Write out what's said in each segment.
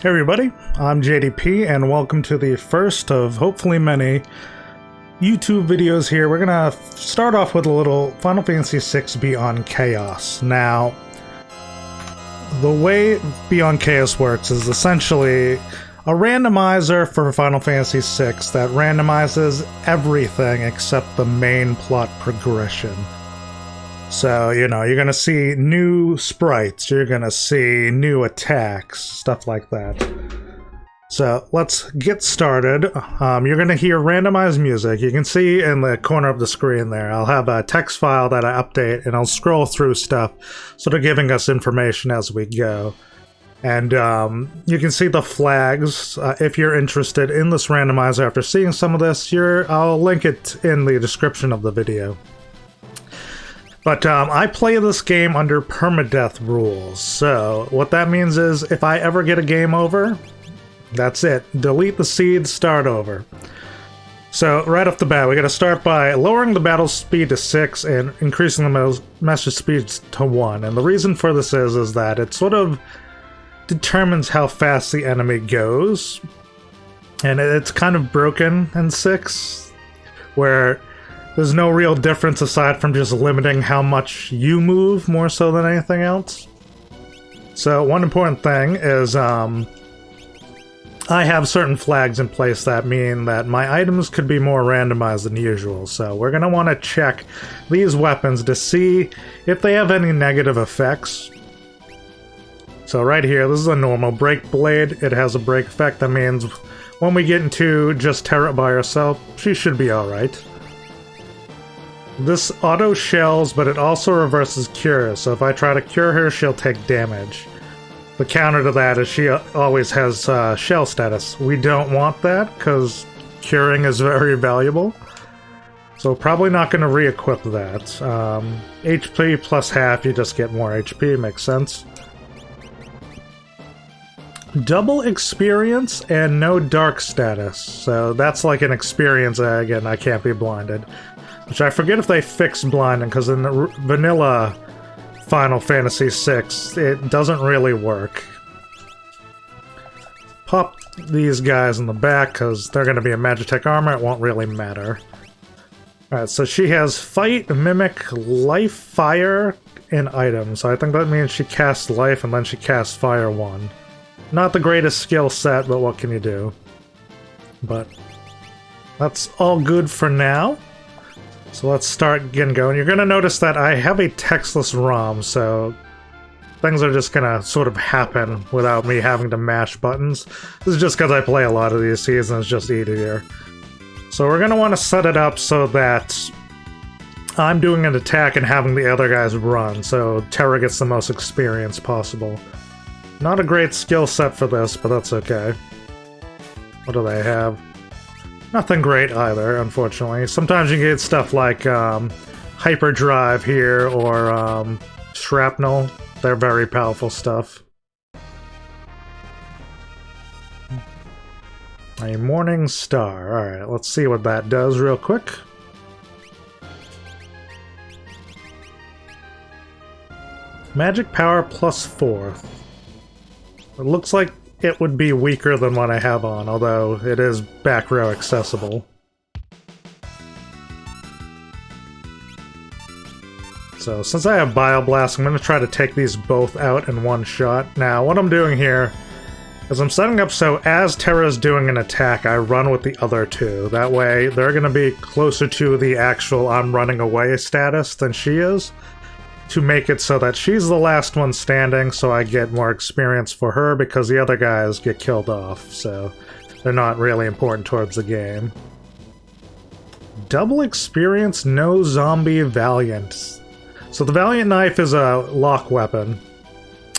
Hey everybody, I'm JDP and welcome to the first of hopefully many YouTube videos here. We're gonna start off with a little Final Fantasy VI Beyond Chaos. Now, the way Beyond Chaos works is essentially a randomizer for Final Fantasy VI that randomizes everything except the main plot progression. So, you know, you're going to see new sprites, you're going to see new attacks, stuff like that. So, let's get started. You're going to hear randomized music. You can see in the corner of the screen there, I'll have a text file that I update, and I'll scroll through stuff, sort of giving us information as we go. And you can see the flags. If you're interested in this randomizer after seeing some of this, I'll link it in the description of the video. But I play this game under Permadeath rules, so what that means is if I ever get a game over, that's it. Delete the seed, start over. So right off the bat, we gotta start by lowering the battle speed to 6 and increasing the message speeds to 1. And the reason for this is that it sort of determines how fast the enemy goes. And it's kind of broken in 6, where there's no real difference aside from just limiting how much you move more so than anything else. So one important thing is I have certain flags in place that mean that my items could be more randomized than usual. So we're going to want to check these weapons to see if they have any negative effects. So right here, this is a normal break blade. It has a break effect. That means when we get into just Terra by herself, she should be alright. This auto shells, but it also reverses cure, so if I try to cure her, she'll take damage. The counter to that is she always has shell status. We don't want that, because curing is very valuable. So probably not going to re-equip that. HP plus half, you just get more HP, makes sense. Double experience and no dark status, so that's like an experience, again, I can't be blinded. Which I forget if they fixed blinding, because in the vanilla Final Fantasy VI, it doesn't really work. Pop these guys in the back, because they're going to be in Magitech armor, it won't really matter. Alright, so she has Fight, Mimic, Life, Fire, and Items. So I think that means she casts Life, and then she casts Fire 1. Not the greatest skill set, but what can you do? But that's all good for now. So let's start getting going. You're going to notice that I have a textless ROM, so things are just going to sort of happen without me having to mash buttons. This is just because I play a lot of these seasons, it's just easier. So we're going to want to set it up so that I'm doing an attack and having the other guys run, so Terra gets the most experience possible. Not a great skill set for this, but that's okay. What do they have? Nothing great either, unfortunately. Sometimes you get stuff like Hyperdrive here or Shrapnel. They're very powerful stuff. A Morning Star. Alright, let's see what that does real quick. Magic power plus 4. It looks like it would be weaker than what I have on, although it is back row accessible. So since I have Bioblast, I'm going to try to take these both out in one shot. Now, what I'm doing here is I'm setting up so as Terra's doing an attack, I run with the other two. That way, they're going to be closer to the actual I'm running away status than she is, to make it so that she's the last one standing, so I get more experience for her because the other guys get killed off, so they're not really important towards the game. Double experience, no zombie Valiant. So the Valiant Knife is a lock weapon,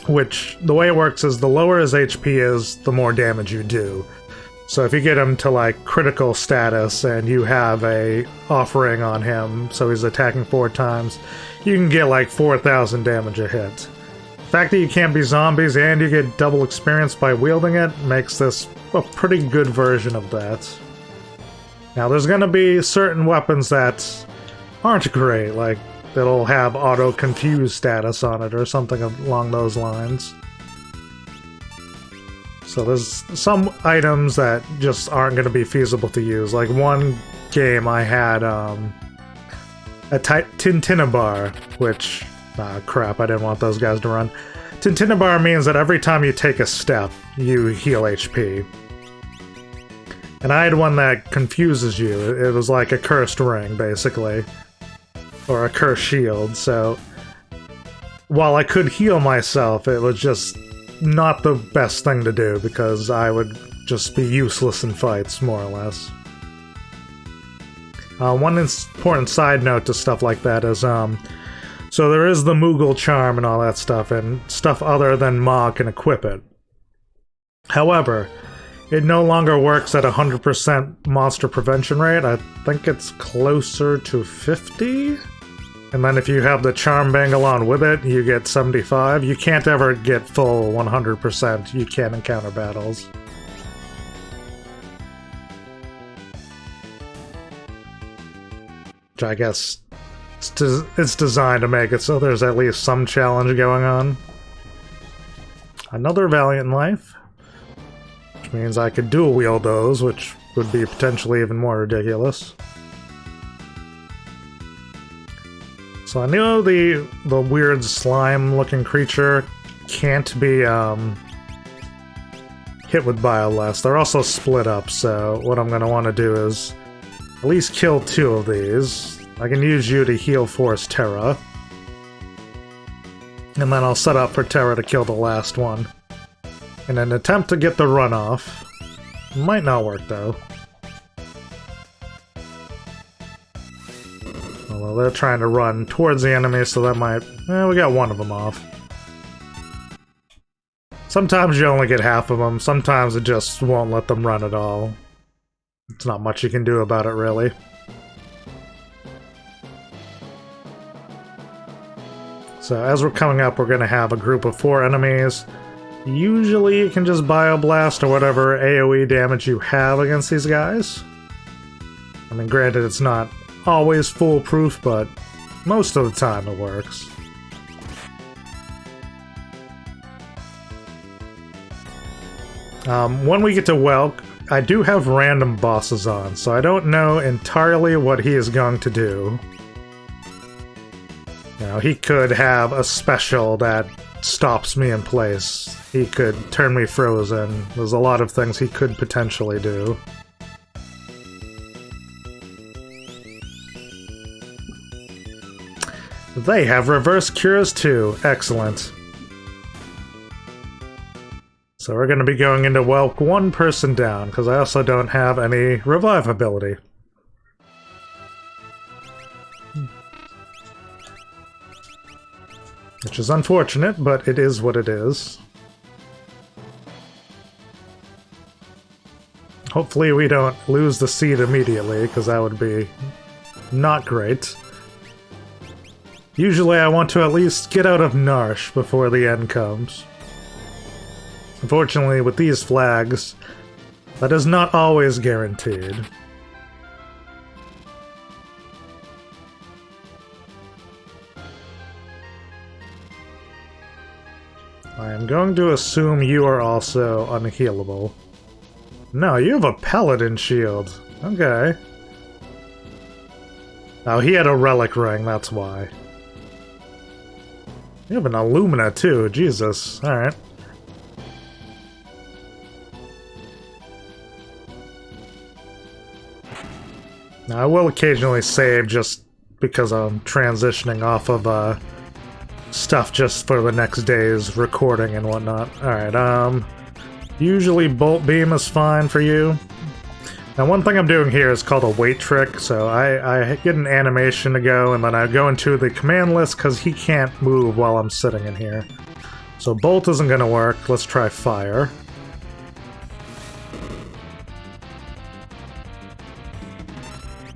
which the way it works is the lower his HP is, the more damage you do. So if you get him to like critical status and you have a offering on him, so he's attacking 4 times, you can get like 4,000 damage a hit. The fact that you can't be zombies and you get double experience by wielding it makes this a pretty good version of that. Now there's going to be certain weapons that aren't great, like that'll have auto-confuse status on it or something along those lines. So there's some items that just aren't going to be feasible to use. Like one game I had a Tintinabar, which... crap, I didn't want those guys to run. Tintinabar means that every time you take a step, you heal HP. And I had one that confuses you. It was like a cursed ring, basically. Or a cursed shield, so... While I could heal myself, it was just not the best thing to do, because I would just be useless in fights, more or less. One important side note to stuff like that is, so there is the Moogle charm and all that stuff, and stuff other than Ma can equip it. However, it no longer works at 100% monster prevention rate. I think it's closer to 50? And then if you have the charm Bangalon with it, you get 75. You can't ever get full 100%. You can't encounter battles. Which I guess it's designed to make it so there's at least some challenge going on. Another Valiant Life. Which means I could dual wield those, which would be potentially even more ridiculous. So I know the weird slime-looking creature can't be hit with Bioblast. They're also split up, so what I'm going to want to do is at least kill 2 of these. I can use you to heal Force Terra. And then I'll set up for Terra to kill the last one. In an attempt to get the runoff. Might not work, though. Although they're trying to run towards the enemy, so that might... we got one of them off. Sometimes you only get half of them, sometimes it just won't let them run at all. It's not much you can do about it, really. So as we're coming up, we're going to have a group of 4 enemies. Usually you can just Bioblast or whatever AoE damage you have against these guys. I mean, granted, it's not always foolproof, but most of the time it works. When we get to Welk, I do have random bosses on, so I don't know entirely what he is going to do. You know, he could have a special that stops me in place. He could turn me frozen. There's a lot of things he could potentially do. They have reverse cures too. Excellent. So we're going to be going into Welk 1 person down, because I also don't have any revive ability. Which is unfortunate, but it is what it is. Hopefully we don't lose the seed immediately, because that would be not great. Usually I want to at least get out of Narsh before the end comes. Unfortunately, with these flags, that is not always guaranteed. I am going to assume you are also unhealable. No, you have a Paladin shield. Okay. Oh, he had a relic ring, that's why. You have an Illumina too, Jesus. Alright. Now, I will occasionally save just because I'm transitioning off of stuff just for the next day's recording and whatnot. Alright, usually Bolt Beam is fine for you. Now, one thing I'm doing here is called a wait trick, so I get an animation to go, and then I go into the command list because he can't move while I'm sitting in here. So Bolt isn't going to work. Let's try Fire.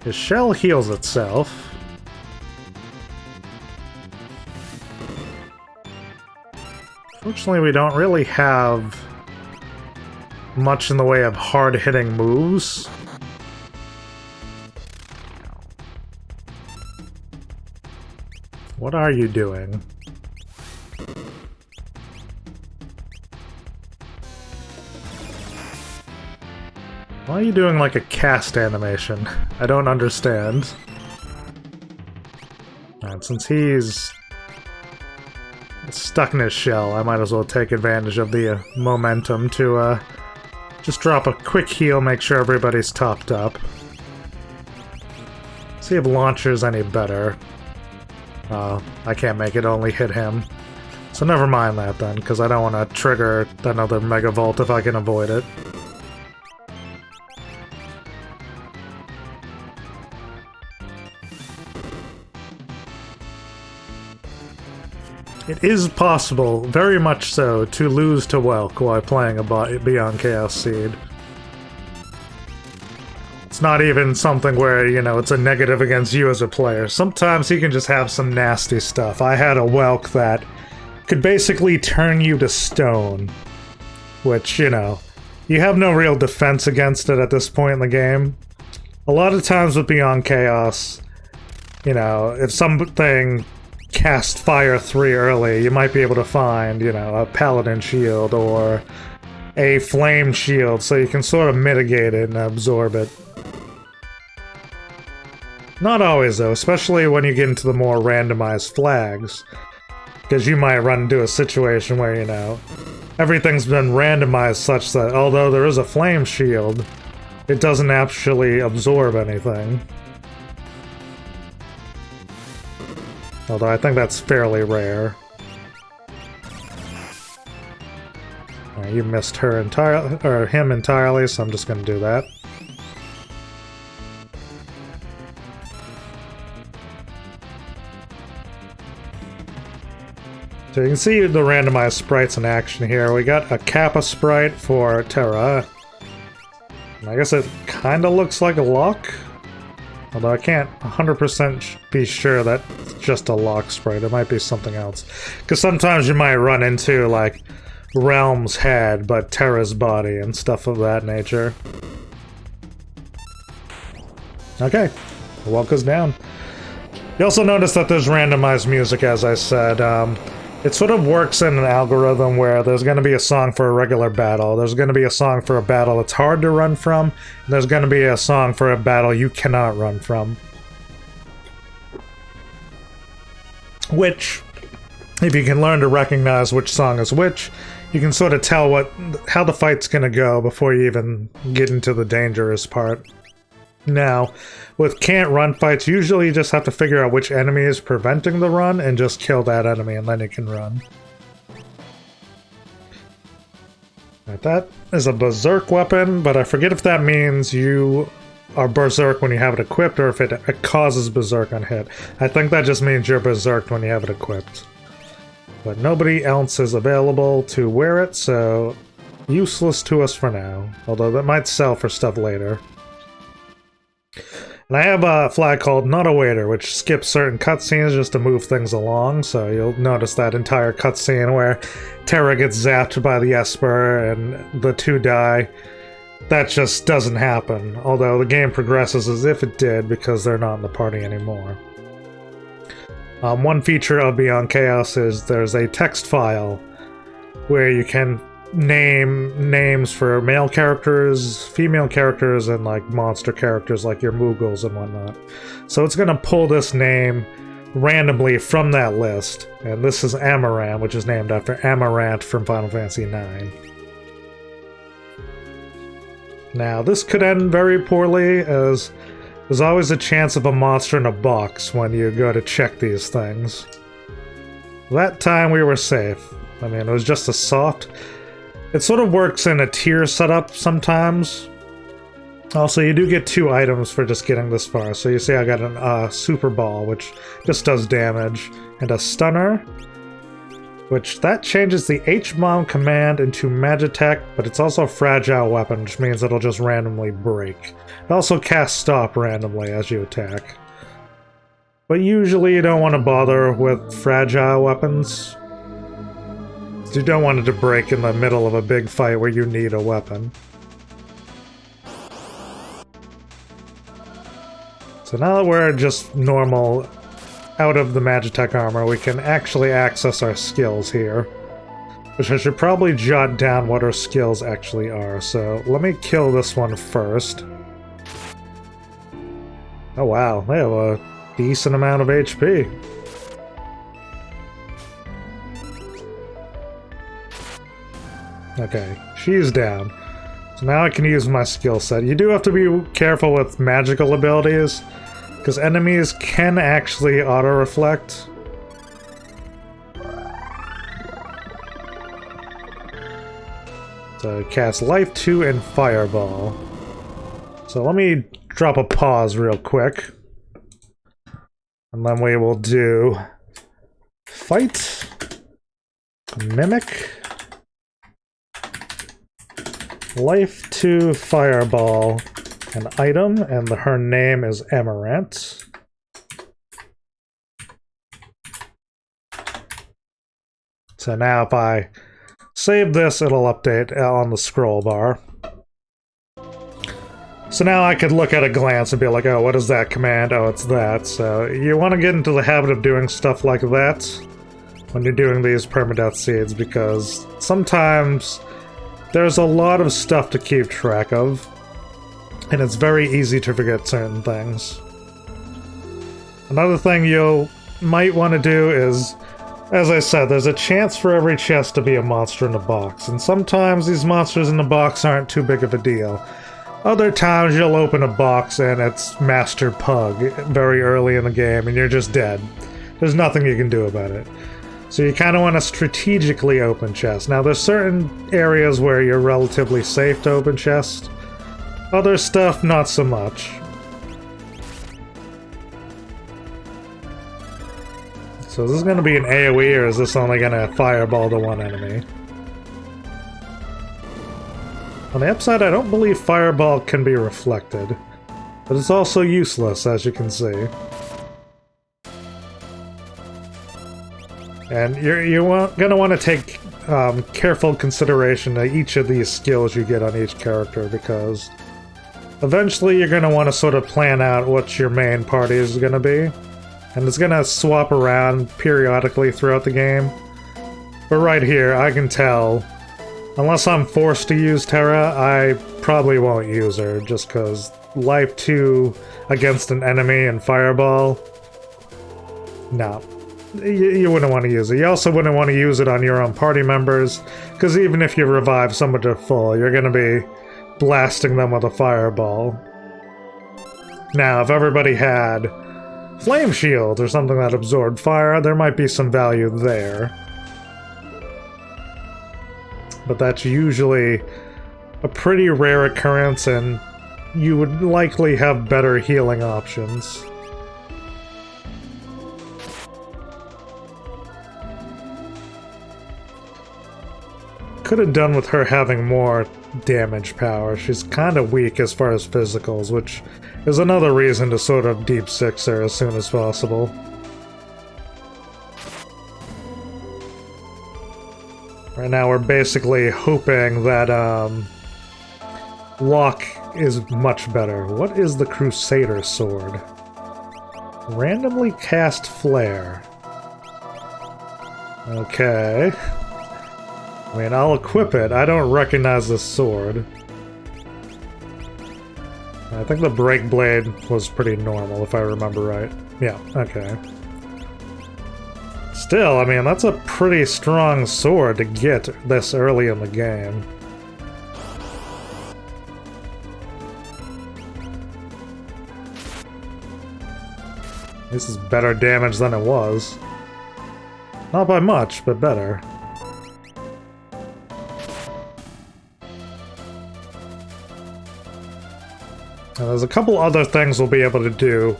His shell heals itself. Fortunately, we don't really have much in the way of hard-hitting moves. What are you doing? Why are you doing like a cast animation? I don't understand. Alright, since he's stuck in his shell, I might as well take advantage of the momentum to just drop a quick heal, make sure everybody's topped up. See if launcher's any better. I can't make it only hit him. So never mind that then, because I don't want to trigger another Mega Volt if I can avoid it. It is possible, very much so, to lose to Welk while playing a Beyond Chaos Seed. It's not even something where, you know, it's a negative against you as a player. Sometimes he can just have some nasty stuff. I had a Welk that could basically turn you to stone, which, you know, you have no real defense against it at this point in the game. A lot of times with Beyond Chaos, you know, if something cast Fire 3 early, you might be able to find, you know, a Paladin Shield or a Flame Shield, so you can sort of mitigate it and absorb it. Not always, though, especially when you get into the more randomized flags, because you might run into a situation where, you know, everything's been randomized such that although there is a Flame Shield, it doesn't actually absorb anything. Although I think that's fairly rare. Right, you missed her entirely, or him entirely, so I'm just gonna do that. So you can see the randomized sprites in action here. We got a Kappa sprite for Terra. I guess it kinda looks like a Lock. Although I can't 100% be sure that's just a Lock sprite. It might be something else. Because sometimes you might run into, like, Realm's head, but Terra's body and stuff of that nature. Okay, Welka's down. You also notice that there's randomized music, as I said. It sort of works in an algorithm where there's going to be a song for a regular battle, there's going to be a song for a battle that's hard to run from, and there's going to be a song for a battle you cannot run from. Which, if you can learn to recognize which song is which, you can sort of tell how the fight's going to go before you even get into the dangerous part. Now, with can't run fights, usually you just have to figure out which enemy is preventing the run and just kill that enemy and then you can run. Right, that is a Berserk weapon, but I forget if that means you are Berserk when you have it equipped or if it causes Berserk on hit. I think that just means you're Berserked when you have it equipped. But nobody else is available to wear it, so useless to us for now. Although that might sell for stuff later. And I have a flag called Not a Waiter, which skips certain cutscenes just to move things along, so you'll notice that entire cutscene where Terra gets zapped by the Esper and the two die. That just doesn't happen, although the game progresses as if it did because they're not in the party anymore. One feature of Beyond Chaos is there's a text file where you can name names for male characters, female characters, and like monster characters like your Moogles and whatnot. So it's gonna pull this name randomly from that list, and this is Amaranth, which is named after Amaranth from Final Fantasy IX. Now this could end very poorly, as there's always a chance of a monster in a box when you go to check these things. That time we were safe. I mean, it was just a soft... It sort of works in a tier setup sometimes. Also, you do get 2 items for just getting this far. So you see I got a Super Ball, which just does damage, and a Stunner, which that changes the H-Bomb command into Magitech, but it's also a fragile weapon, which means it'll just randomly break. It also casts Stop randomly as you attack. But usually you don't want to bother with fragile weapons. You don't want it to break in the middle of a big fight where you need a weapon. So now that we're just normal, out of the Magitech armor, we can actually access our skills here. Which I should probably jot down what her skills actually are. So let me kill this one first. Oh wow, they have a decent amount of HP. Okay, she's down. So now I can use my skill set. You do have to be careful with magical abilities, because enemies can actually auto-reflect. So cast Life 2 and Fireball. So let me drop a pause real quick. And then we will do Fight, Mimic, Life 2, Fireball, an item, and her name is Amaranth. So now if I save this, it'll update on the scroll bar. So now I could look at a glance and be like, oh, what is that command? Oh, it's that. So you want to get into the habit of doing stuff like that when you're doing these permadeath seeds, because sometimes there's a lot of stuff to keep track of, and it's very easy to forget certain things. Another thing you might want to do is, as I said, there's a chance for every chest to be a monster in a box, and sometimes these monsters in the box aren't too big of a deal. Other times you'll open a box and it's Master Pug very early in the game and you're just dead. There's nothing you can do about it. So you kind of want to strategically open chests. Now there's certain areas where you're relatively safe to open chests. Other stuff, not so much. So is this going to be an AoE or is this only going to fireball the one enemy? On the upside, I don't believe Fireball can be reflected, but it's also useless, as you can see. And you're going to want to take careful consideration to each of these skills you get on each character, because eventually you're going to want to sort of plan out what your main party is going to be, and it's going to swap around periodically throughout the game. But right here, I can tell, unless I'm forced to use Terra, I probably won't use her, just because Life 2 against an enemy and Fireball, no. You wouldn't want to use it. You also wouldn't want to use it on your own party members, because even if you revive someone to full, you're going to be blasting them with a Fireball. Now, if everybody had Flame Shield or something that absorbed fire, there might be some value there. But that's usually a pretty rare occurrence, and you would likely have better healing options. Could have done with her having more damage power. She's kind of weak as far as physicals, which is another reason to sort of deep six her as soon as possible. Right now we're basically hoping that Locke is much better. What is the Crusader Sword? Randomly cast Flare. Okay. I mean, I'll equip it. I don't recognize this sword. I think the Break Blade was pretty normal, if I remember right. Yeah, okay. Still, I mean, that's a pretty strong sword to get this early in the game. This is better damage than it was. Not by much, but better. Now, there's a couple other things we'll be able to do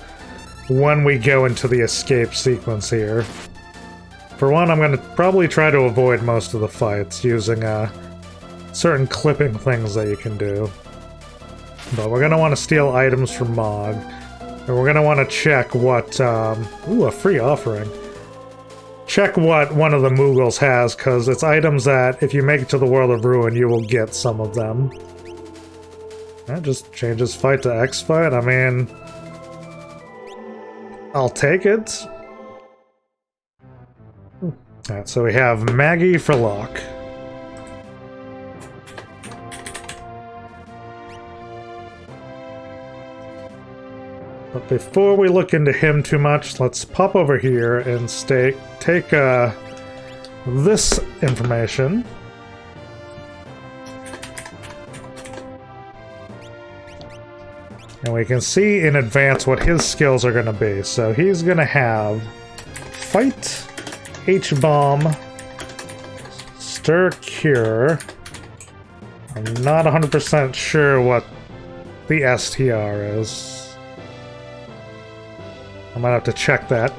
when we go into the escape sequence here. For one, I'm going to probably try to avoid most of the fights using certain clipping things that you can do. But we're going to want to steal items from Mog. And we're going to want to check what... ooh, a free offering. Check what one of the Moogles has, because it's items that, if you make it to the World of Ruin, you will get some of them. That just changes fight to X fight. I mean, I'll take it. Alright, so we have Maggie for Locke. But before we look into him too much, let's pop over here and take this information. And we can see in advance what his skills are going to be. So he's going to have Fight, H-Bomb, Stir Cure. I'm not 100% sure what the STR is. I might have to check that.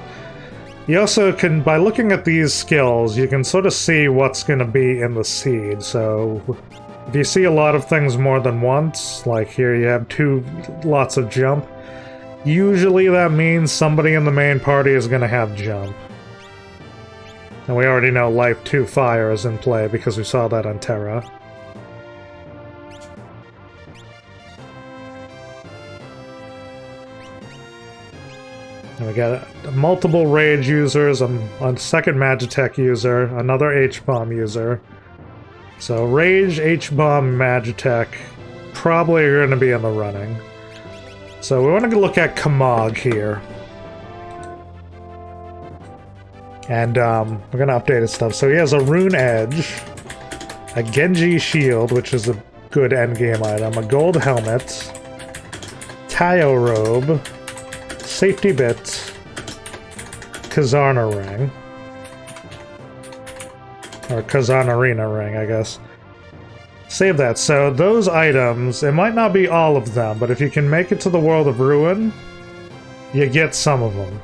You also can, by looking at these skills, you can sort of see what's going to be in the seed. So if you see a lot of things more than once, like here you have lots of jump, usually that means somebody in the main party is going to have jump. And we already know Life 2 Fire is in play because we saw that on Terra. And we got multiple Rage users, a second Magitech user, another H-Bomb user. So Rage, H-Bomb, Magitech probably are going to be in the running. So we want to look at Kamog here. And we're going to update his stuff. So he has a Rune Edge, a Genji Shield, which is a good endgame item, a Gold Helmet, Taio Robe, Safety Bit, Kazarna Ring. Or Kazanarina Ring, I guess. Save that. So those items, it might not be all of them, but if you can make it to the World of Ruin, you get some of them.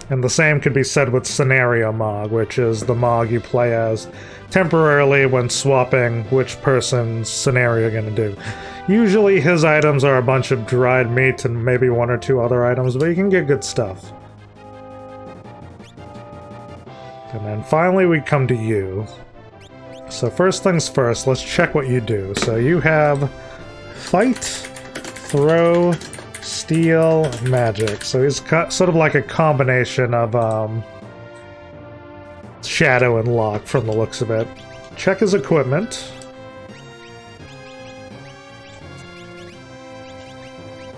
And the same could be said with Scenario Mog, which is the Mog you play as temporarily when swapping which person's scenario you're going to do. Usually his items are a bunch of dried meat and maybe one or two other items, but you can get good stuff. And then finally we come to you. So first things first, let's check what you do. So you have Fight, Throw, Steal, Magic. So he's sort of like a combination of Shadow and Lock from the looks of it. Check his equipment.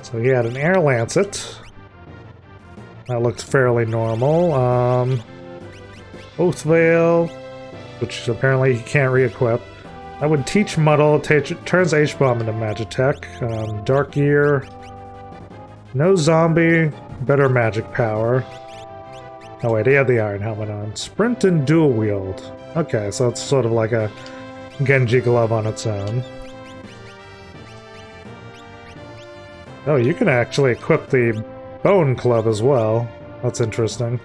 So he had an Air Lancet. That looked fairly normal. Oath Veil, which apparently he can't re-equip. I would teach Muddle, turns H-Bomb into Magitech. Dark Gear. No Zombie, better magic power. Oh wait, he had the Iron Helmet on. Sprint and Dual Wield. Okay, so it's sort of like a Genji glove on its own. Oh, you can actually equip the Bone Club as well. That's interesting.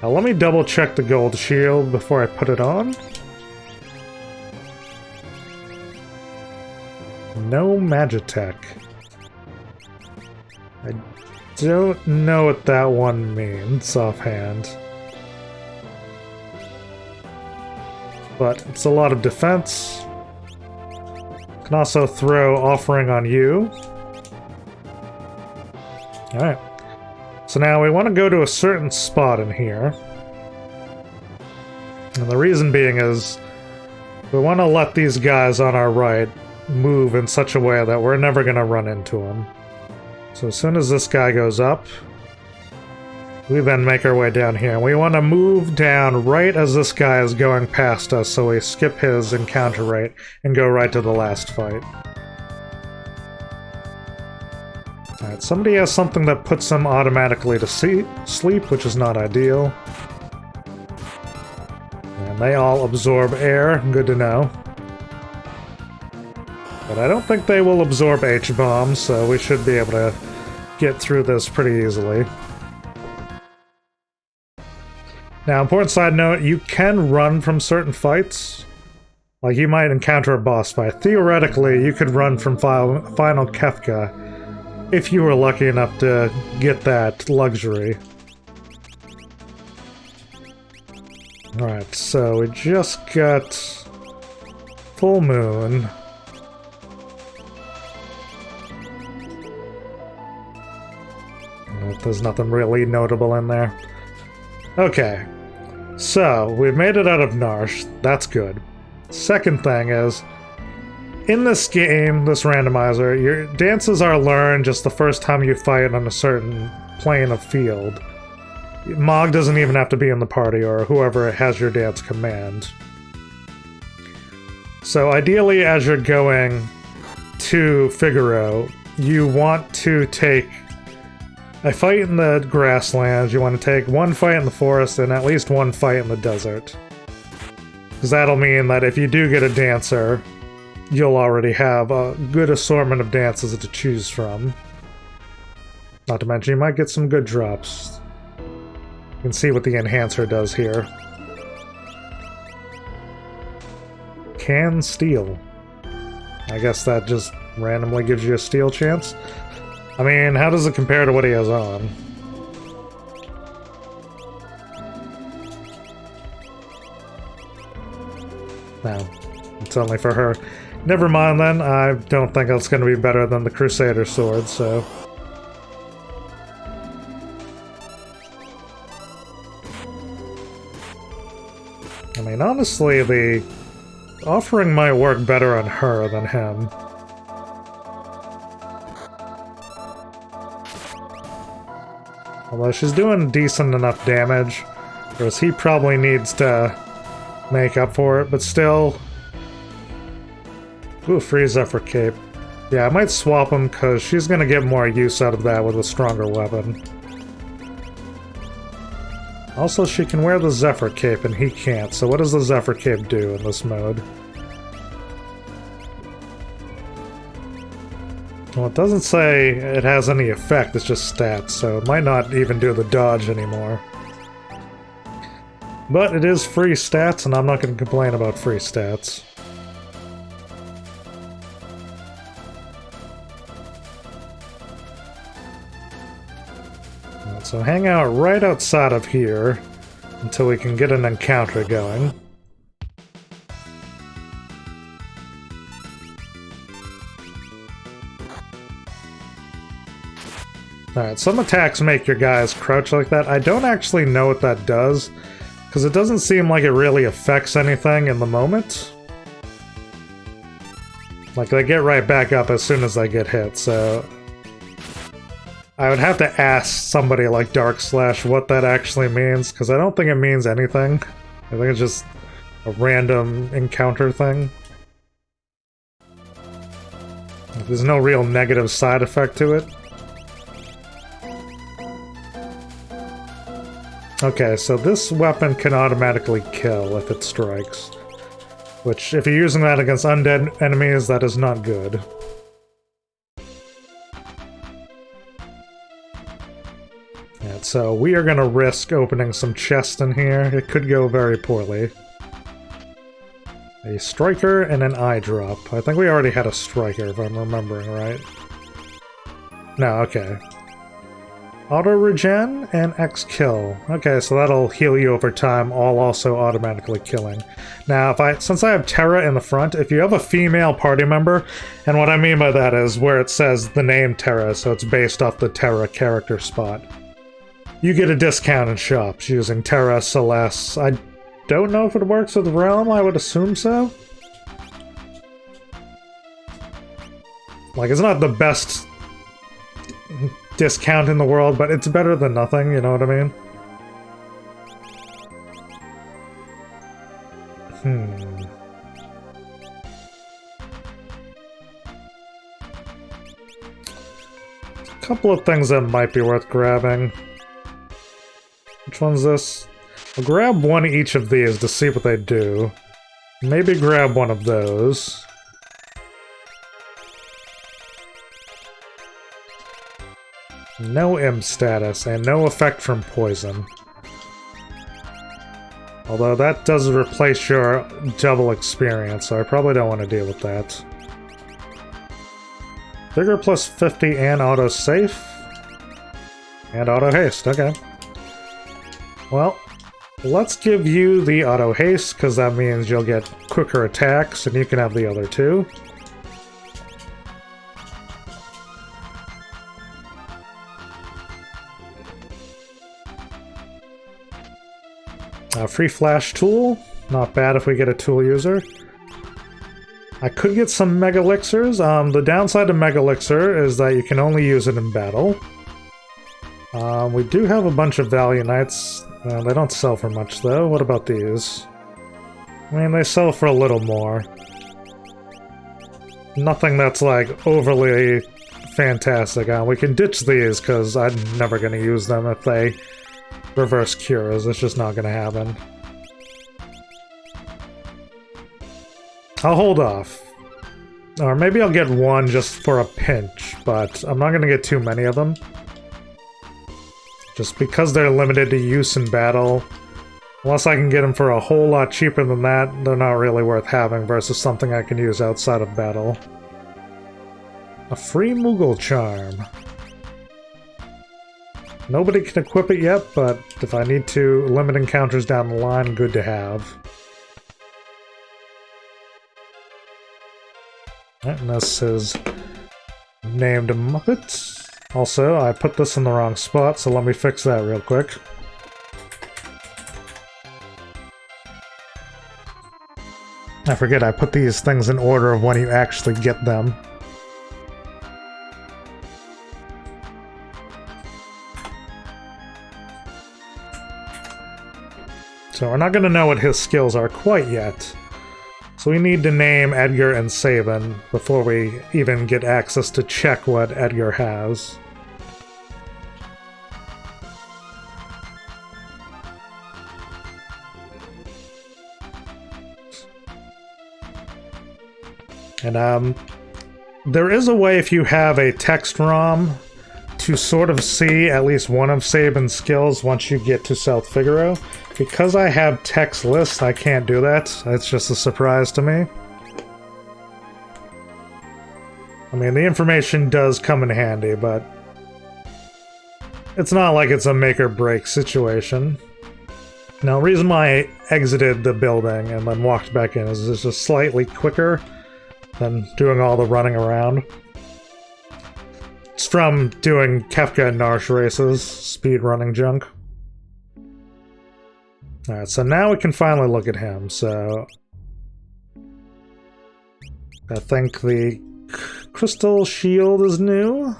Now let me double check the gold shield before I put it on. No Magitech. I don't know what that one means offhand. But it's a lot of defense. Can also throw Offering on you. Alright. So now we want to go to a certain spot in here. And the reason being is we want to let these guys on our right move in such a way that we're never going to run into them. So as soon as this guy goes up, we then make our way down here. And we want to move down right as this guy is going past us, so we skip his encounter rate and go right to the last fight. Alright, somebody has something that puts them automatically to sleep, which is not ideal. And they all absorb air, good to know. But I don't think they will absorb H-bombs, so we should be able to get through this pretty easily. Now, important side note, you can run from certain fights. Like, you might encounter a boss fight. Theoretically, you could run from Final Kefka if you were lucky enough to get that luxury. Alright, so we just got Full Moon. There's nothing really notable in there. Okay, so we've made it out of Narsh. That's good. Second thing is, in this game, this randomizer, your dances are learned just the first time you fight on a certain plane of field. Mog doesn't even have to be in the party, or whoever has your dance command. So ideally, as you're going to Figaro, you want to take a fight in the grasslands, you want to take one fight in the forest, and at least one fight in the desert. Because that'll mean that if you do get a dancer, you'll already have a good assortment of dances to choose from. Not to mention, you might get some good drops. You can see what the enhancer does here. Can steal. I guess that just randomly gives you a steal chance. I mean, how does it compare to what he has on? No, it's only for her. Never mind then, I don't think it's going to be better than the Crusader sword, so... I mean, honestly, the offering might work better on her than him. Although she's doing decent enough damage, whereas he probably needs to make up for it, but still... Ooh, free Zephyr Cape. Yeah, I might swap him, because she's going to get more use out of that with a stronger weapon. Also, she can wear the Zephyr Cape, and he can't, so what does the Zephyr Cape do in this mode? Well, it doesn't say it has any effect, it's just stats, so it might not even do the dodge anymore. But it is free stats, and I'm not going to complain about free stats. So hang out right outside of here until we can get an encounter going. Alright, some attacks make your guys crouch like that. I don't actually know what that does, because it doesn't seem like it really affects anything in the moment. Like, they get right back up as soon as they get hit, so... I would have to ask somebody like Dark Slash what that actually means, because I don't think it means anything. I think it's just a random encounter thing. There's no real negative side effect to it. Okay, so this weapon can automatically kill if it strikes. Which, if you're using that against undead enemies, that is not good. So we are going to risk opening some chests in here. It could go very poorly. A striker and an eye drop. I think we already had a striker, if I'm remembering right. No, okay. Auto regen and X kill. Okay, so that'll heal you over time, all also automatically killing. Now, since I have Terra in the front, if you have a female party member, and what I mean by that is where it says the name Terra, so it's based off the Terra character spot. You get a discount in shops using Terra Celeste. I don't know if it works with Realm, I would assume so. Like, it's not the best discount in the world, but it's better than nothing, you know what I mean? A couple of things that might be worth grabbing. Which one's this? I'll grab one of each of these to see what they do. Maybe grab one of those. No imp status, and no effect from poison. Although that does replace your double experience, so I probably don't want to deal with that. Vigor plus 50 and auto safe. And auto haste, okay. Well, let's give you the auto haste, because that means you'll get quicker attacks, and you can have the other two. Free flash tool. Not bad if we get a tool user. I could get some Mega Elixirs. The downside of Mega Elixir is that you can only use it in battle. We do have a bunch of Valiant Knights. They don't sell for much, though. What about these? I mean, they sell for a little more. Nothing that's, like, overly fantastic. We can ditch these, because I'm never going to use them if they reverse cures. It's just not going to happen. I'll hold off. Or maybe I'll get one just for a pinch, but I'm not going to get too many of them. Just because they're limited to use in battle, unless I can get them for a whole lot cheaper than that, they're not really worth having versus something I can use outside of battle. A free Moogle Charm. Nobody can equip it yet, but if I need to limit encounters down the line, good to have. And this is named Muppet. Also, I put this in the wrong spot, so let me fix that real quick. I forget I put these things in order of when you actually get them. So we're not going to know what his skills are quite yet. So we need to name Edgar and Sabin before we even get access to check what Edgar has. And there is a way if you have a text ROM to sort of see at least one of Sabin's skills once you get to South Figaro. Because I have text lists, I can't do that. It's just a surprise to me. I mean, the information does come in handy, but it's not like it's a make or break situation. Now, the reason why I exited the building and then walked back in is it's just slightly quicker than doing all the running around. It's from doing Kefka and Narsh races, speedrunning junk. Alright, so now we can finally look at him, so... I think the Crystal Shield is new.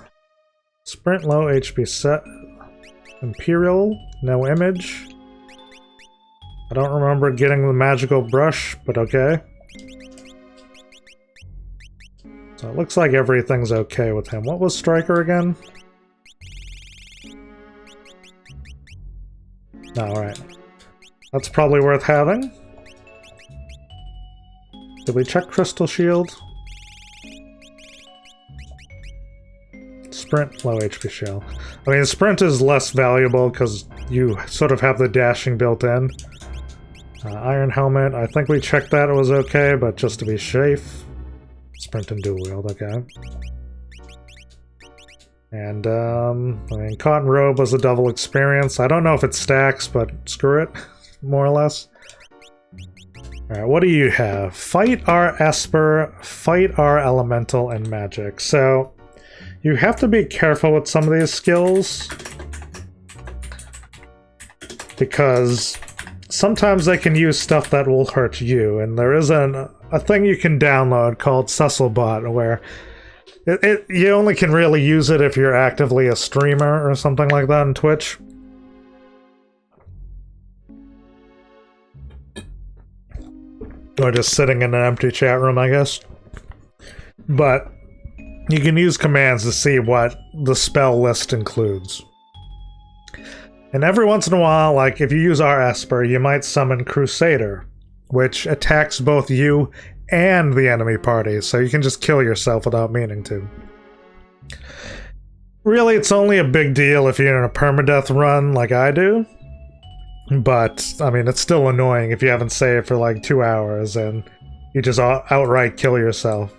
Sprint low HP set. Imperial, no image. I don't remember getting the magical brush, but okay. So it looks like everything's okay with him. What was Striker again? Alright. That's probably worth having. Did we check Crystal Shield? Sprint, low HP shield. I mean, Sprint is less valuable because you sort of have the dashing built in. Iron Helmet, I think we checked that it was okay, but just to be safe. Sprint and dual wield, okay. And, I mean, Cotton Robe was a double experience. I don't know if it stacks, but screw it, more or less. Alright, what do you have? Fight our Esper, fight our Elemental, and Magic. So, you have to be careful with some of these skills, because sometimes they can use stuff that will hurt you, and there is a thing you can download called Cecilbot, where you only can really use it if you're actively a streamer or something like that on Twitch. Or just sitting in an empty chat room, I guess. But you can use commands to see what the spell list includes. And every once in a while, like if you use our Esper, you might summon Crusader, which attacks both you and the enemy party, so you can just kill yourself without meaning to. Really, it's only a big deal if you're in a permadeath run like I do. But, I mean, it's still annoying if you haven't saved for like 2 hours and you just outright kill yourself.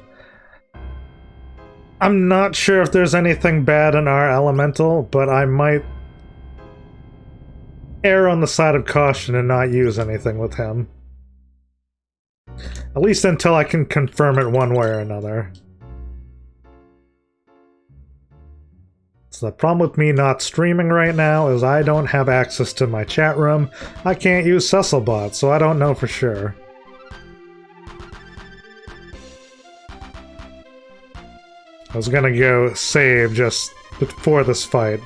I'm not sure if there's anything bad in our Elemental, but I might err on the side of caution and not use anything with him. At least until I can confirm it one way or another. So the problem with me not streaming right now is I don't have access to my chat room. I can't use Cecilbot, so I don't know for sure. I was gonna go save just before this fight.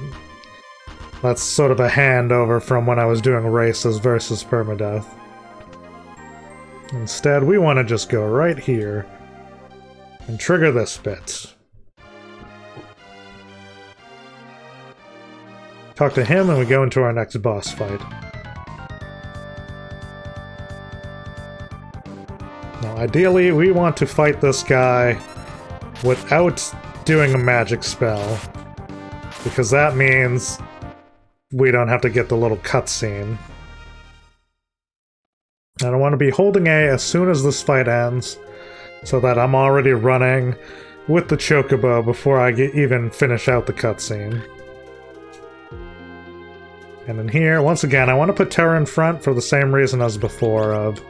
That's sort of a handover from when I was doing races versus Permadeath. Instead, we want to just go right here and trigger this bit. Talk to him and we go into our next boss fight. Now, ideally, we want to fight this guy without doing a magic spell, because that means we don't have to get the little cutscene. I don't want to be holding A as soon as this fight ends, so that I'm already running with the chocobo before I even finish out the cutscene. And in here, once again, I want to put Terra in front for the same reason as before of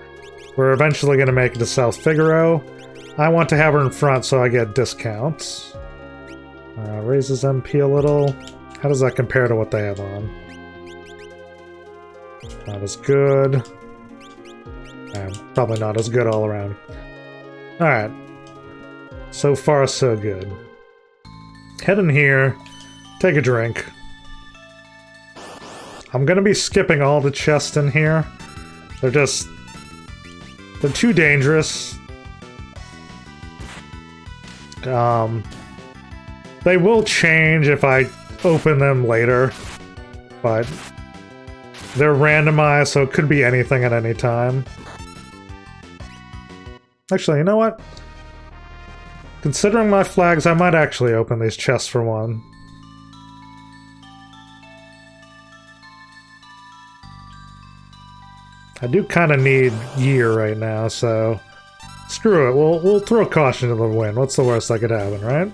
we're eventually going to make it to South Figaro. I want to have her in front so I get discounts. Raises MP a little. How does that compare to what they have on? Not as good. Probably not as good all around. Alright. So far, so good. Head in here. Take a drink. I'm gonna be skipping all the chests in here. They're too dangerous. They will change if I open them later, but they're randomized, so it could be anything at any time. Actually, you know what? Considering my flags, I might actually open these chests for one. I do kind of need year right now, so screw it. We'll throw caution to the wind. What's the worst that could happen, right?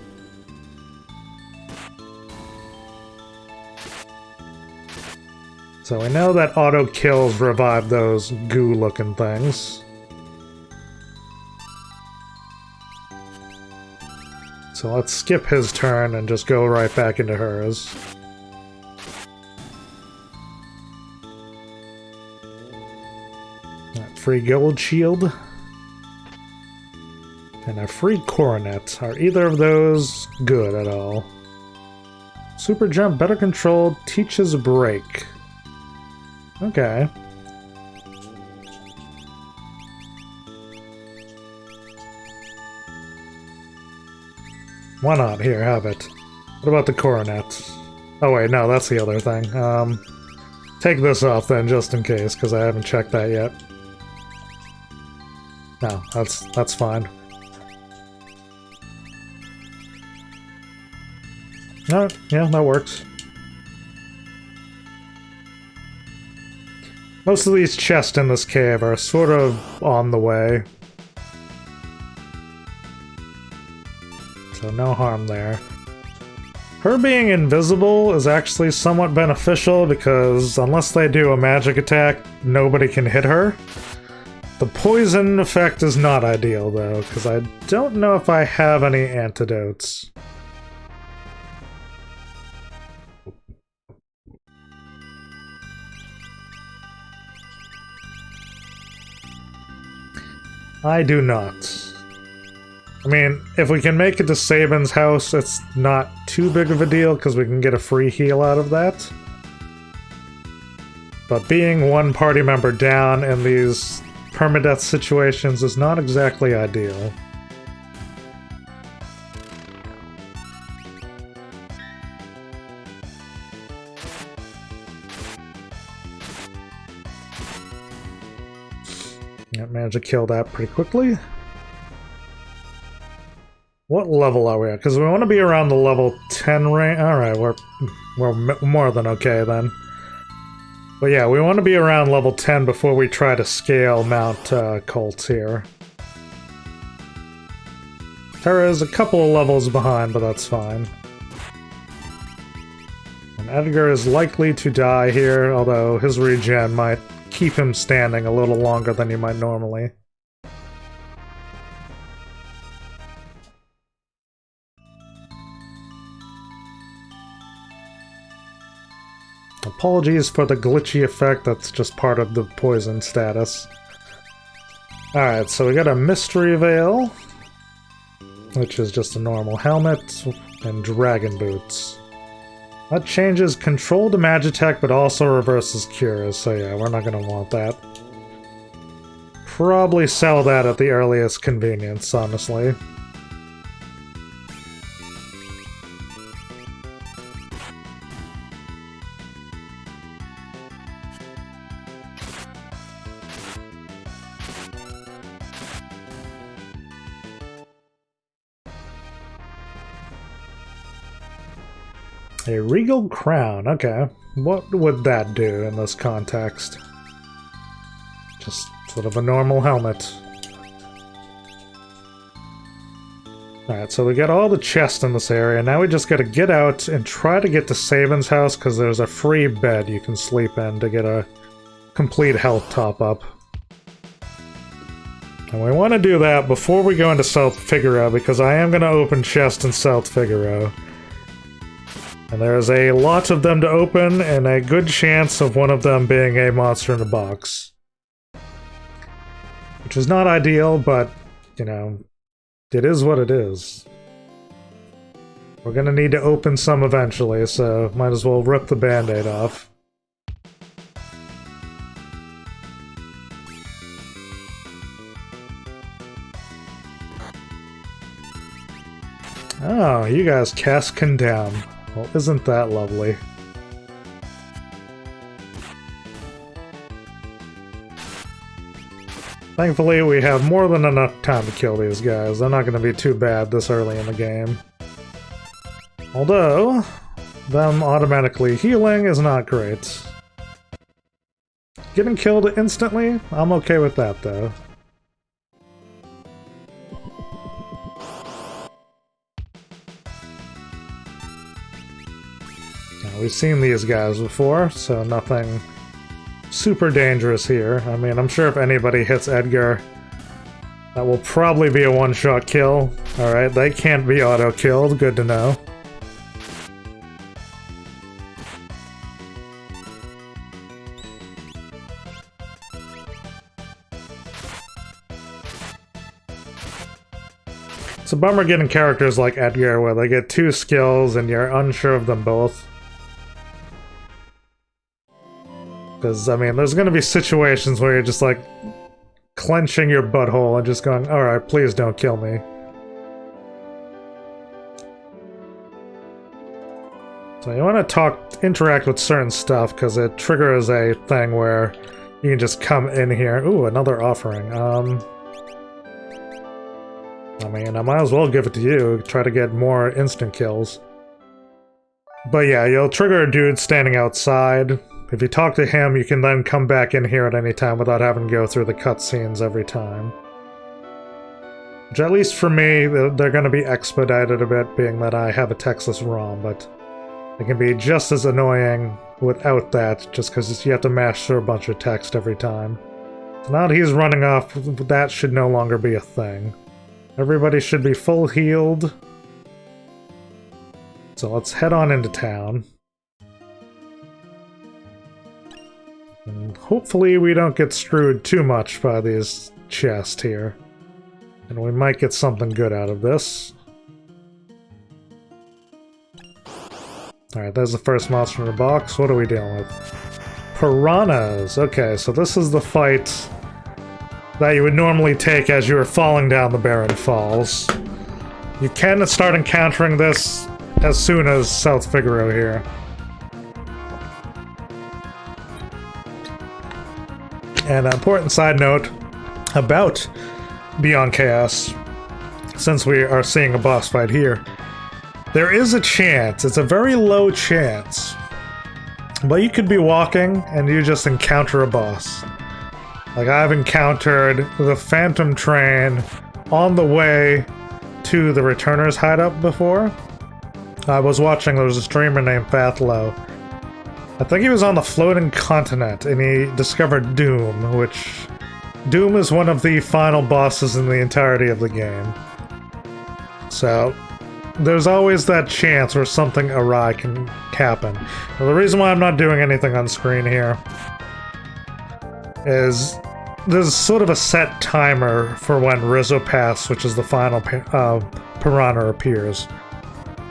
So we know that auto kills revive those goo-looking things. So let's skip his turn and just go right back into hers. Free gold shield. And a free coronet. Are either of those good at all? Super jump, better controlled, teaches break. Okay. Why not? Here, have it. What about the coronet? Oh wait, no, that's the other thing. Take this off then, just in case, because I haven't checked that yet. No, that's fine. No, yeah, that works. Most of these chests in this cave are sort of on the way. So no harm there. Her being invisible is actually somewhat beneficial because unless they do a magic attack, nobody can hit her. The poison effect is not ideal, though, because I don't know if I have any antidotes. I do not. I mean, if we can make it to Sabin's house, it's not too big of a deal, because we can get a free heal out of that. But being one party member down in these permadeath situations is not exactly ideal. I managed to kill that pretty quickly. What level are we at? Because we want to be around the level 10 range. Alright, we're more than okay then. But yeah, we want to be around level 10 before we try to scale Mount Colts here. Terra is a couple of levels behind, but that's fine. And Edgar is likely to die here, although his regen might keep him standing a little longer than he might normally. Apologies for the glitchy effect, that's just part of the poison status. Alright, so we got a mystery veil. which is just a normal helmet, and dragon boots. That changes control to Magitech, but also reverses cures, so yeah, we're not gonna want that. Probably sell that at the earliest convenience, honestly. A regal crown, okay. What would that do in this context? Just sort of a normal helmet. Alright, so we got all the chests in this area. Now we just gotta get out and try to get to Saban's house, because there's a free bed you can sleep in to get a complete health top-up. And we want to do that before we go into South Figaro, because I am going to open chests in South Figaro. And there's a lot of them to open, and a good chance of one of them being a monster in a box. Which is not ideal, but, you know, it is what it is. We're gonna need to open some eventually, so might as well rip the band-aid off. Oh, you guys cast Condemn. Well, isn't that lovely? Thankfully, we have more than enough time to kill these guys. They're not going to be too bad this early in the game. Although, them automatically healing is not great. Getting killed instantly? I'm okay with that, though. Now, we've seen these guys before, so nothing super dangerous here. I mean, I'm sure if anybody hits Edgar, that will probably be a one-shot kill. Alright, they can't be auto-killed. Good to know. It's a bummer getting characters like Edgar where they get two skills and you're unsure of them both. Because, I mean, there's going to be situations where you're just, like, clenching your butthole and just going, alright, please don't kill me. So you want to interact with certain stuff, because it triggers a thing where you can just come in here. Ooh, another offering. I mean, I might as well give it to you, try to get more instant kills. But yeah, you'll trigger a dude standing outside. If you talk to him, you can then come back in here at any time without having to go through the cutscenes every time. Which, at least for me, they're going to be expedited a bit, being that I have a textless ROM, but it can be just as annoying without that, just because you have to mash through a bunch of text every time. So now that he's running off, that should no longer be a thing. Everybody should be full healed. So let's head on into town. And hopefully we don't get screwed too much by these chests here. And we might get something good out of this. Alright, there's the first monster in the box. What are we dealing with? Piranhas! Okay, so this is the fight that you would normally take as you were falling down the Barren Falls. You can start encountering this as soon as South Figaro here. And an important side note about Beyond Chaos, since we are seeing a boss fight here, there is a chance, it's a very low chance, but you could be walking and you just encounter a boss. Like, I've encountered the Phantom Train on the way to the Returner's hideout before. I was watching, there was a streamer named Fathlow. I think he was on the Floating Continent, and he discovered Doom, which... Doom is one of the final bosses in the entirety of the game. So, there's always that chance where something awry can happen. Now, the reason why I'm not doing anything on screen here is there's sort of a set timer for when Rizzo Pass, which is the final piranha appears.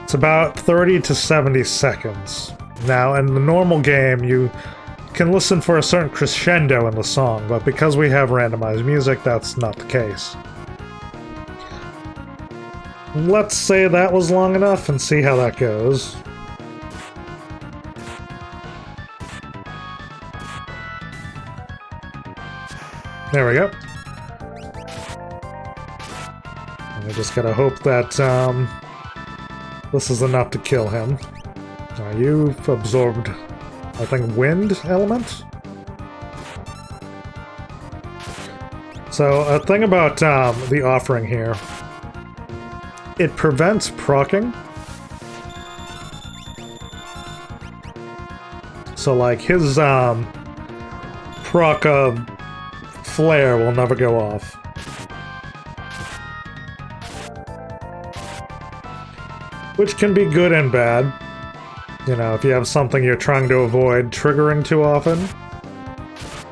It's about 30 to 70 seconds. Now, in the normal game, you can listen for a certain crescendo in the song, but because we have randomized music, that's not the case. Let's say that was long enough and see how that goes. There we go. And I just gotta hope that this is enough to kill him. You've absorbed, I think, wind element? So, a thing about the offering here, it prevents proccing. So, like, his proc of flare will never go off. Which can be good and bad. You know, if you have something you're trying to avoid triggering too often.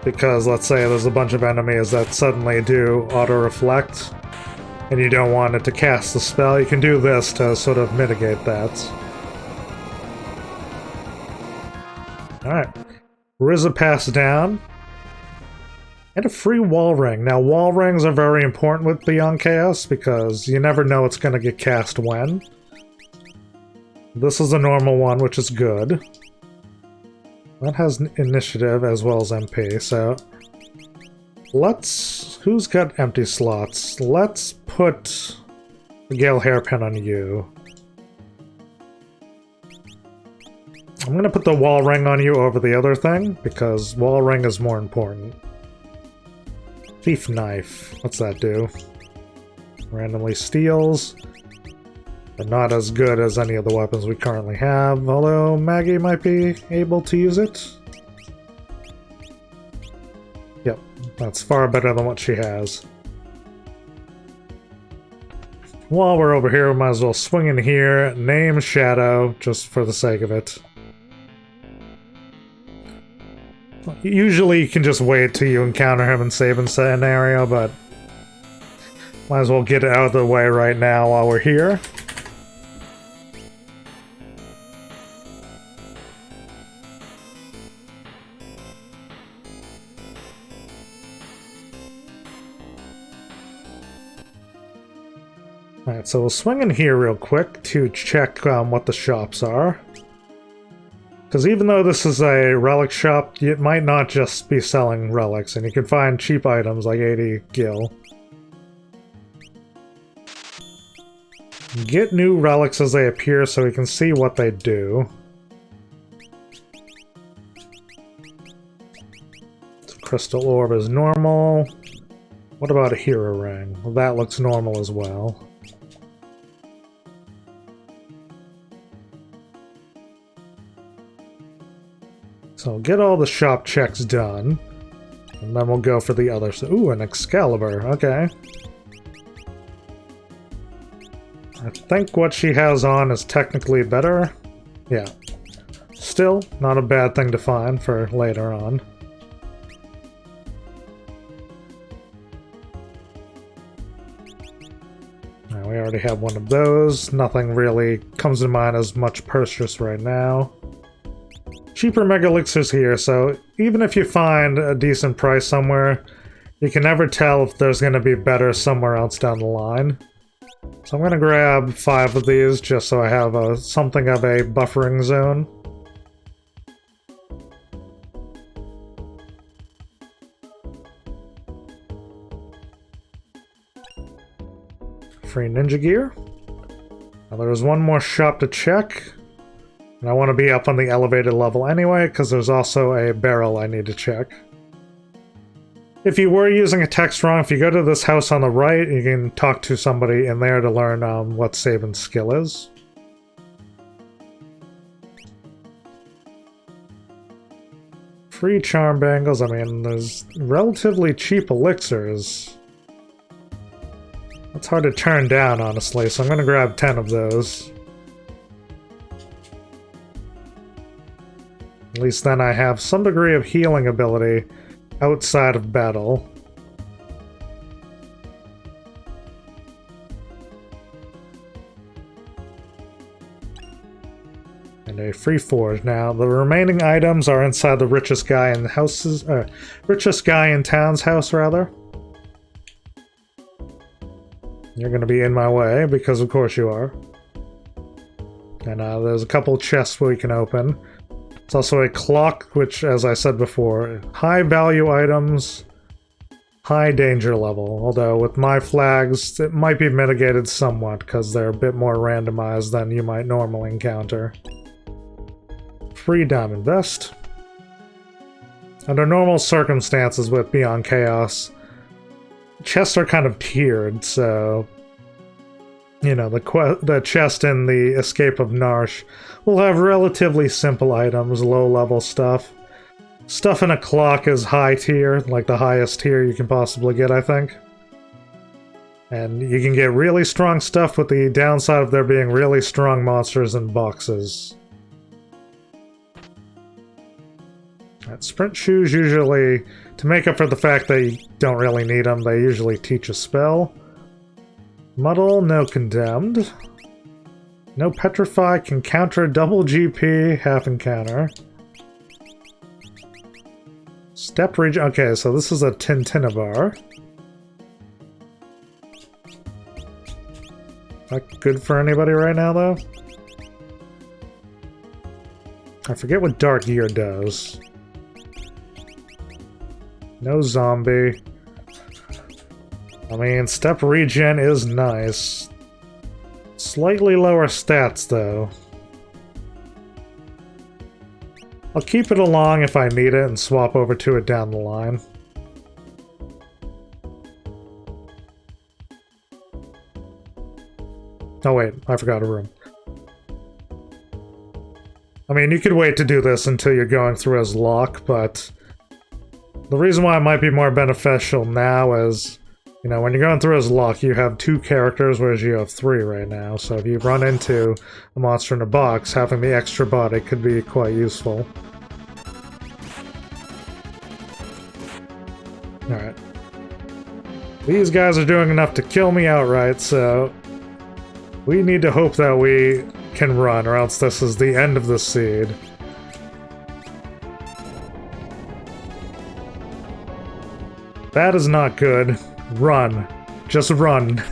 Because, let's say, there's a bunch of enemies that suddenly do auto-reflect, and you don't want it to cast the spell, you can do this to sort of mitigate that. Alright. Rizza passed down. And a free wall ring. Now, wall rings are very important with Beyond Chaos, because you never know it's going to get cast when. This is a normal one, which is good. That has initiative as well as MP, so... Let's... Who's got empty slots? Let's put the Gale Hairpin on you. I'm gonna put the wall ring on you over the other thing, because wall ring is more important. Thief Knife. What's that do? Randomly steals. But not as good as any of the weapons we currently have, although Maggie might be able to use it. Yep, that's far better than what she has. While we're over here, we might as well swing in here, name Shadow, just for the sake of it. Usually you can just wait till you encounter him and save in scenario, but might as well get it out of the way right now while we're here. Alright, so we'll swing in here real quick to check what the shops are. Because even though this is a relic shop, it might not just be selling relics, and you can find cheap items like 80 gil. Get new relics as they appear so we can see what they do. So crystal orb is normal. What about a hero ring? Well, that looks normal as well. So get all the shop checks done, and then we'll go for the others. Ooh, an Excalibur, okay. I think what she has on is technically better. Yeah. Still, not a bad thing to find for later on. Now, we already have one of those. Nothing really comes to mind as much purchase right now. Cheaper Mega Elixirs here, so even if you find a decent price somewhere, you can never tell if there's going to be better somewhere else down the line. So I'm going to grab 5 of these just so I have something of a buffering zone. Free ninja gear. Now there's one more shop to check. And I want to be up on the elevated level anyway, because there's also a barrel I need to check. If you were using a text wrong, if you go to this house on the right, you can talk to somebody in there to learn what Saban's skill is. Free charm bangles, I mean, there's relatively cheap elixirs. That's hard to turn down, honestly, so I'm going to grab 10 of those. At least then I have some degree of healing ability outside of battle. and a free forge. Now, the remaining items are inside the richest guy in town's house, rather. You're going to be in my way, because of course you are. And there's a couple chests we can open. It's also a clock, which, as I said before, high value items, high danger level. Although with my flags, it might be mitigated somewhat, because they're a bit more randomized than you might normally encounter. Free diamond vest. Under normal circumstances with Beyond Chaos, chests are kind of tiered, so you know, the chest in the Escape of Narsh will have relatively simple items, low-level stuff. Stuff in a clock is high tier, like the highest tier you can possibly get, I think. And you can get really strong stuff with the downside of there being really strong monsters in boxes. Sprint shoes usually, to make up for the fact that you don't really need them, they usually teach a spell. Muddle, no condemned. No petrify, can counter double GP, half encounter. Step region, okay, so this is a Tintinabar. Not good for anybody right now, though. I forget what Dark Gear does. No zombie. I mean, step regen is nice. Slightly lower stats, though. I'll keep it along if I need it and swap over to it down the line. Oh wait, I forgot a room. I mean, you could wait to do this until you're going through as Locke, but the reason why it might be more beneficial now is, you know, when you're going through as Locke, you have 2 characters, whereas you have 3 right now. So if you run into a monster in a box, having the extra body could be quite useful. Alright. These guys are doing enough to kill me outright, so we need to hope that we can run, or else this is the end of the seed. That is not good. Run. Just run.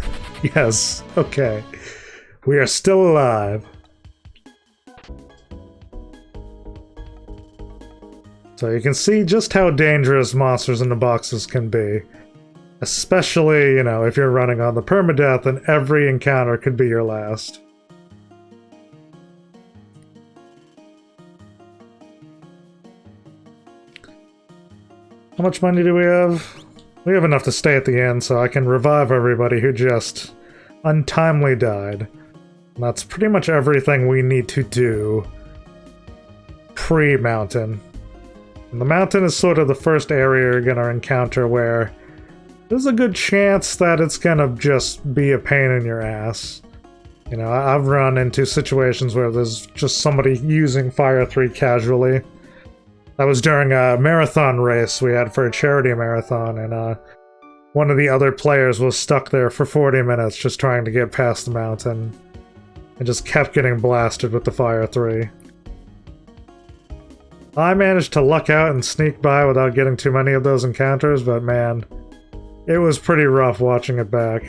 Yes. Okay. We are still alive. So you can see just how dangerous monsters in the boxes can be. Especially, you know, if you're running on the permadeath and every encounter could be your last. How much money do we have? We have enough to stay at the end, so I can revive everybody who just untimely died. And that's pretty much everything we need to do pre-mountain. And the mountain is sort of the first area you're gonna encounter where there's a good chance that it's gonna just be a pain in your ass. You know, I've run into situations where there's just somebody using Fire 3 casually. That was during a marathon race we had for a charity marathon, and one of the other players was stuck there for 40 minutes just trying to get past the mountain, and just kept getting blasted with the Fire 3. I managed to luck out and sneak by without getting too many of those encounters, but man, it was pretty rough watching it back.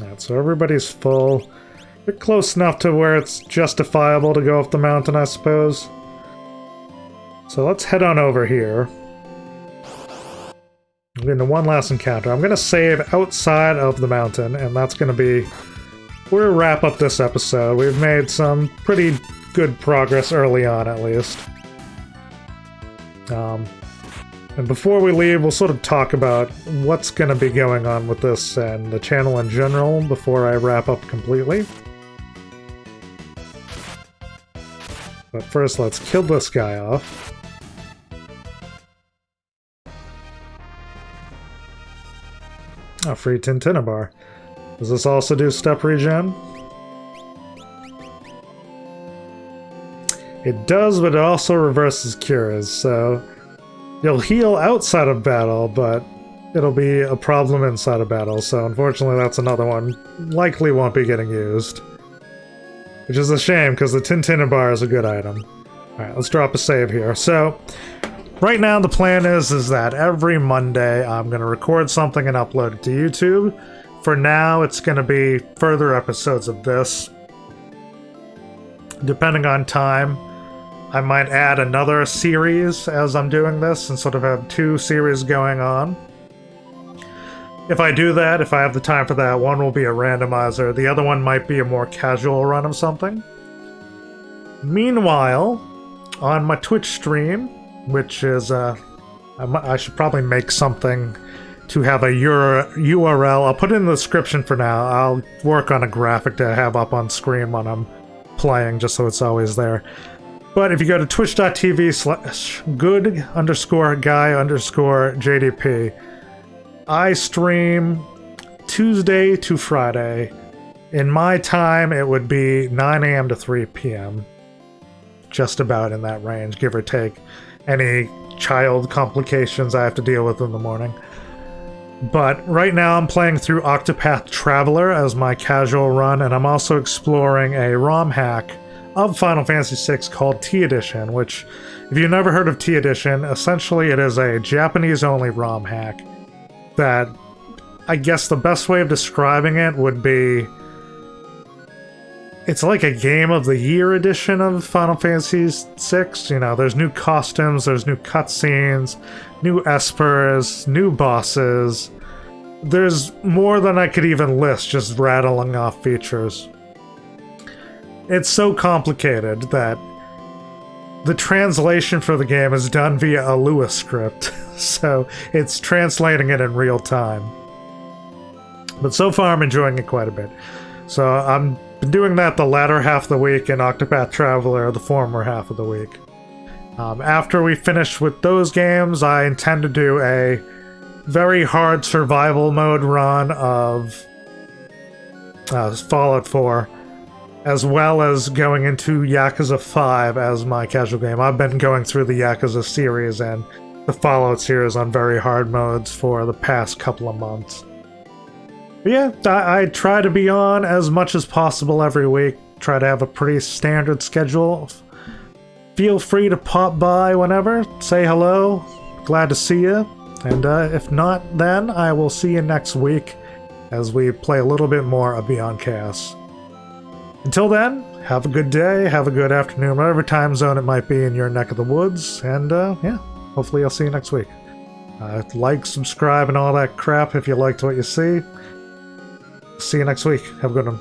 Alright, so everybody's full. We're close enough to where it's justifiable to go up the mountain, I suppose. So let's head on over here. We're into one last encounter. I'm going to save outside of the mountain, and that's going to be where we wrap up this episode. We've made some pretty good progress early on, at least. And before we leave, we'll sort of talk about what's going to be going on with this and the channel in general before I wrap up completely. But first, let's kill this guy off. Oh, free Tintinabar. Does this also do step regen? It does, but it also reverses cures, so you'll heal outside of battle, but it'll be a problem inside a battle, so unfortunately that's another one. Likely won't be getting used. Which is a shame, because the Tintin bar is a good item. Alright, let's drop a save here. So, right now the plan is that every Monday I'm going to record something and upload it to YouTube. For now, it's going to be further episodes of this. Depending on time, I might add another series as I'm doing this and sort of have 2 series going on. If I do that, if I have the time for that, one will be a randomizer. The other one might be a more casual run of something. Meanwhile, on my Twitch stream, which is, I should probably make something to have a URL. I'll put it in the description for now. I'll work on a graphic to have up on screen when I'm playing, just so it's always there. But if you go to twitch.tv/good_guy_JDP, I stream Tuesday to Friday. In my time, it would be 9 a.m. to 3 p.m. Just about in that range, give or take. Any child complications I have to deal with in the morning. But right now I'm playing through Octopath Traveler as my casual run, and I'm also exploring a ROM hack of Final Fantasy VI called T Edition, which, if you've never heard of T Edition, essentially it is a Japanese-only ROM hack that, I guess the best way of describing it would be, it's like a Game of the Year edition of Final Fantasy VI. You know, there's new costumes, there's new cutscenes, new espers, new bosses. There's more than I could even list, just rattling off features. It's so complicated that the translation for the game is done via a Lua script, so it's translating it in real time. But so far I'm enjoying it quite a bit. So I'm been doing that the latter half of the week, and Octopath Traveler the former half of the week. After we finish with those games, I intend to do a very hard survival mode run of Fallout 4, as well as going into Yakuza 5 as my casual game. I've been going through the Yakuza series and the Fallout series on very hard modes for the past couple of months. But yeah, I try to be on as much as possible every week. Try to have a pretty standard schedule. Feel free to pop by whenever. Say hello. Glad to see you. And if not, then I will see you next week as we play a little bit more of Beyond Chaos. Until then, have a good day, have a good afternoon, whatever time zone it might be in your neck of the woods. And yeah, hopefully I'll see you next week. Like, subscribe, and all that crap if you liked what you see. See you next week. Have a good one.